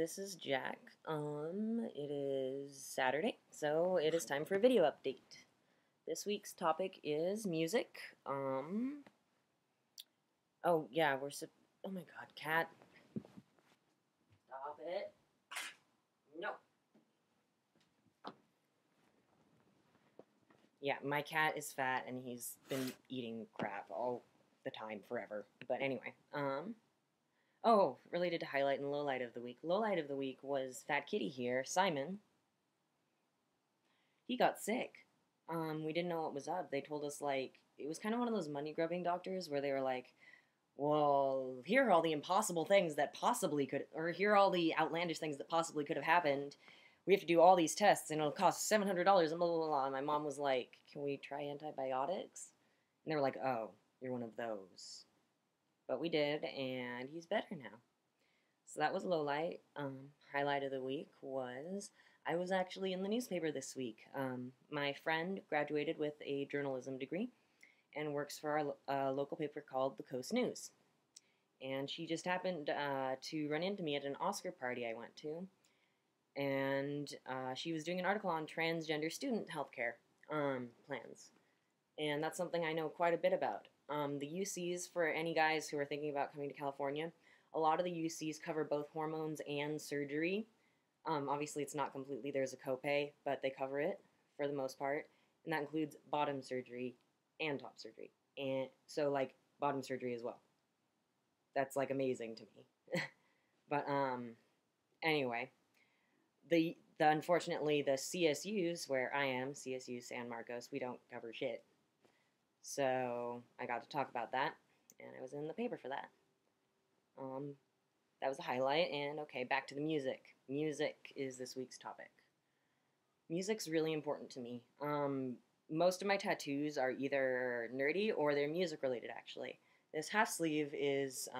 this is Jack. It is Saturday, so it is time for a video update. This week's topic is music. Oh yeah, oh my god, cat. Stop it. No. Yeah, my cat is fat and he's been eating crap all the time forever. But anyway, oh, related to highlight and lowlight of the week. Lowlight of the week was Fat Kitty here, Simon. He got sick. We didn't know what was up. They told us, like, it was kind of one of those money grubbing doctors where they were like, well, here are all the impossible things that possibly could, or here are all the outlandish things that possibly could have happened. We have to do all these tests and it'll cost $700 and blah, blah, blah. And my mom was like, can we try antibiotics? And they were like, oh, you're one of those. But we did, and he's better now. So that was low light. Highlight of the week was I was actually in the newspaper this week. My friend graduated with a journalism degree and works for our local paper called the Coast News. And she just happened to run into me at an Oscar party I went to. And she was doing an article on transgender student healthcare plans. And that's something I know quite a bit about. The UCs, for any guys who are thinking about coming to California, a lot of the UCs cover both hormones and surgery. Obviously, it's not completely, there's a copay, but they cover it for the most part. And that includes bottom surgery and top surgery. And so, like, bottom surgery as well. That's, like, amazing to me. But, anyway, unfortunately, the CSUs, where I am, CSU San Marcos, we don't cover shit. So I got to talk about that, and I was in the paper for that. That was a highlight, and okay, back to the music. Music is this week's topic. Music's really important to me. Most of my tattoos are either nerdy or they're music related, actually. This half sleeve is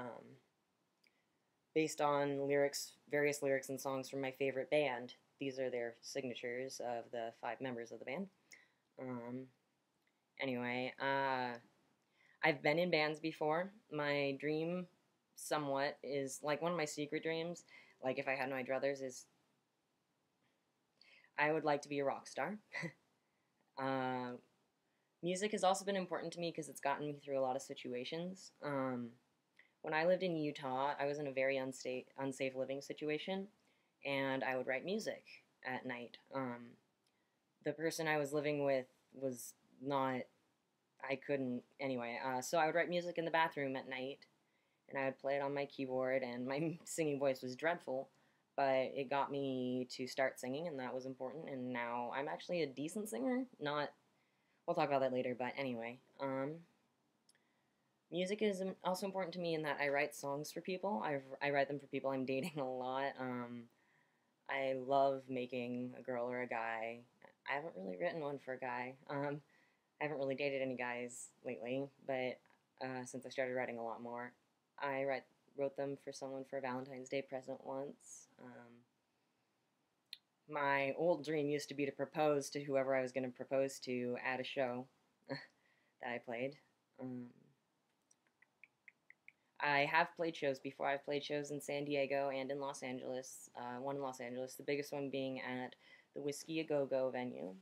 based on various lyrics and songs from my favorite band. These are their signatures of the 5 members of the band. Anyway, I've been in bands before. My dream, somewhat, is, like, one of my secret dreams, like, if I had my druthers, is I would like to be a rock star. Music has also been important to me because it's gotten me through a lot of situations. When I lived in Utah, I was in a very unsafe living situation, and I would write music at night. The person I was living with was not, I couldn't, anyway, so I would write music in the bathroom at night, and I would play it on my keyboard, and my singing voice was dreadful, but it got me to start singing, and that was important, and now I'm actually a decent singer, we'll talk about that later, but anyway, music is also important to me in that I write songs for people. I write them for people I'm dating a lot. I love making a girl or a guy. I haven't really written one for a guy. I haven't really dated any guys lately, but since I started writing a lot more, I wrote them for someone for a Valentine's Day present once. My old dream used to be to propose to whoever I was going to propose to at a show that I played. I have played shows before. I've played shows in San Diego and in Los Angeles. One in Los Angeles, the biggest one being at the Whiskey A Go Go venue.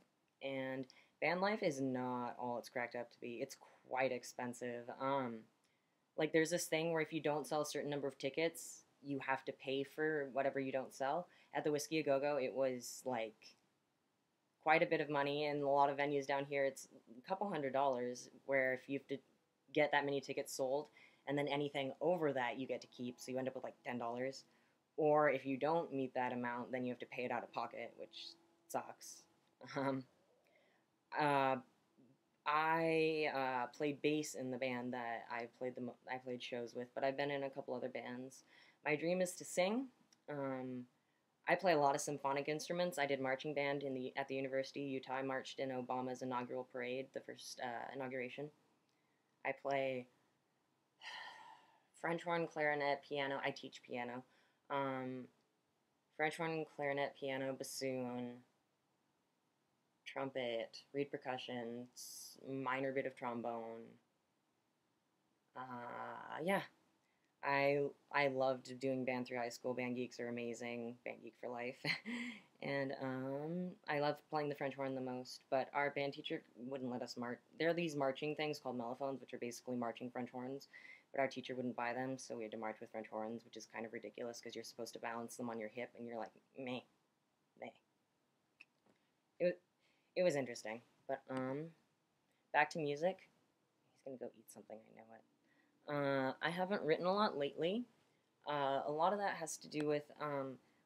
And van life is not all it's cracked up to be. It's quite expensive. Like, there's this thing where if you don't sell a certain number of tickets, you have to pay for whatever you don't sell. At the Whiskey A Go Go, it was like quite a bit of money, and a lot of venues down here, it's a couple $100s. Where if you have to get that many tickets sold, and then anything over that you get to keep, so you end up with like $10. Or if you don't meet that amount, then you have to pay it out of pocket, which sucks. I played bass in the band that I played shows with, but I've been in a couple other bands. My dream is to sing. I play a lot of symphonic instruments. I did marching band at the University of Utah. I marched in Obama's inaugural parade, the first inauguration. I play French horn, clarinet, piano. I teach piano. French horn, clarinet, piano, bassoon, trumpet, reed percussion, minor bit of trombone. Yeah. I loved doing band through high school. Band geeks are amazing. Band geek for life. And I loved playing the French horn the most. But our band teacher wouldn't let us march. There are these marching things called mellophones, which are basically marching French horns. But our teacher wouldn't buy them, so we had to march with French horns, which is kind of ridiculous because you're supposed to balance them on your hip, and you're like, meh, meh. It it was interesting. But back to music. He's gonna go eat something. I know it. I haven't written a lot lately. A lot of that has to do with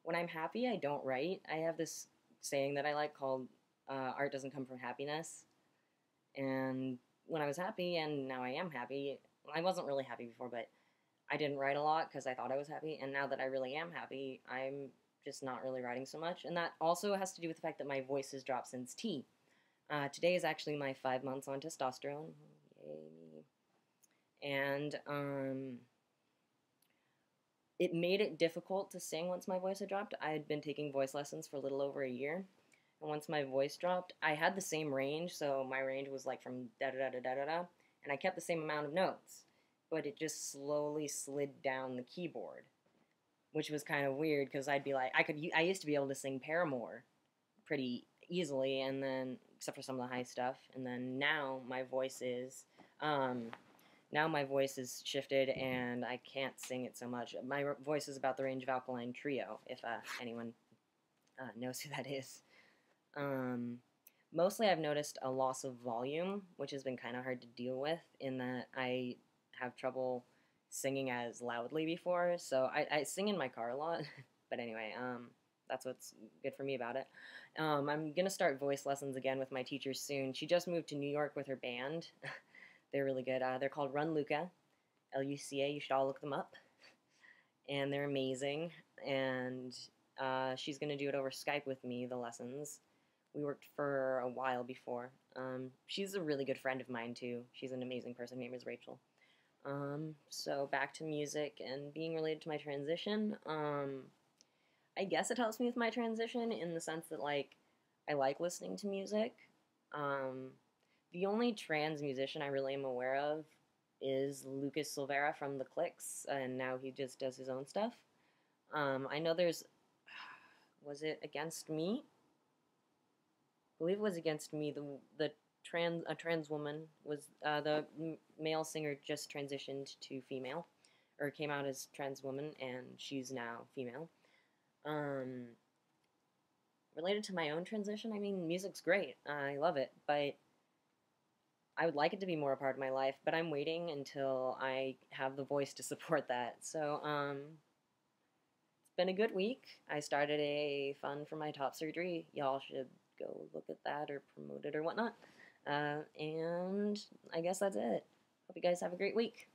when I'm happy, I don't write. I have this saying that I like called art doesn't come from happiness. And when I was happy, and now I am happy, I wasn't really happy before, but I didn't write a lot because I thought I was happy. And now that I really am happy, I'm just not really writing so much. And that also has to do with the fact that my voice has dropped since T. Today is actually my 5 months on testosterone. Yay me. And it made it difficult to sing once my voice had dropped. I had been taking voice lessons for a little over a year. And once my voice dropped, I had the same range, so my range was like from da da da da da da, and I kept the same amount of notes, but it just slowly slid down the keyboard, which was kind of weird because I'd be like, I used to be able to sing Paramore pretty easily, and then except for some of the high stuff, and then um, now my voice is shifted and I can't sing it so much. My voice is about the range of Alkaline Trio, if anyone knows who that is. Um, Mostly I've noticed a loss of volume, which has been kind of hard to deal with in that I have trouble singing as loudly before. So I sing in my car a lot. But anyway, that's what's good for me about it. I'm going to start voice lessons again with my teacher soon. She just moved to New York with her band. They're really good. They're called Run Luca, Luca. You should all look them up. And they're amazing. And she's going to do it over Skype with me, the lessons. We worked for a while before. She's a really good friend of mine, too. She's an amazing person. Her name is Rachel. So back to music and being related to my transition. I guess it helps me with my transition in the sense that, like, I like listening to music. Um, the only trans musician I really am aware of is Lucas Silvera from The Clicks, and now he just does his own stuff. I know there's, was it Against Me? I believe it was Against Me. A trans woman was the male singer just transitioned to female, or came out as trans woman, and she's now female. Um, Related to my own transition, I mean, music's great. I love it, but I would like it to be more a part of my life, but I'm waiting until I have the voice to support that. So, it's been a good week. I started a fund for my top surgery. Y'all should go look at that or promote it or whatnot. And I guess that's it. Hope you guys have a great week.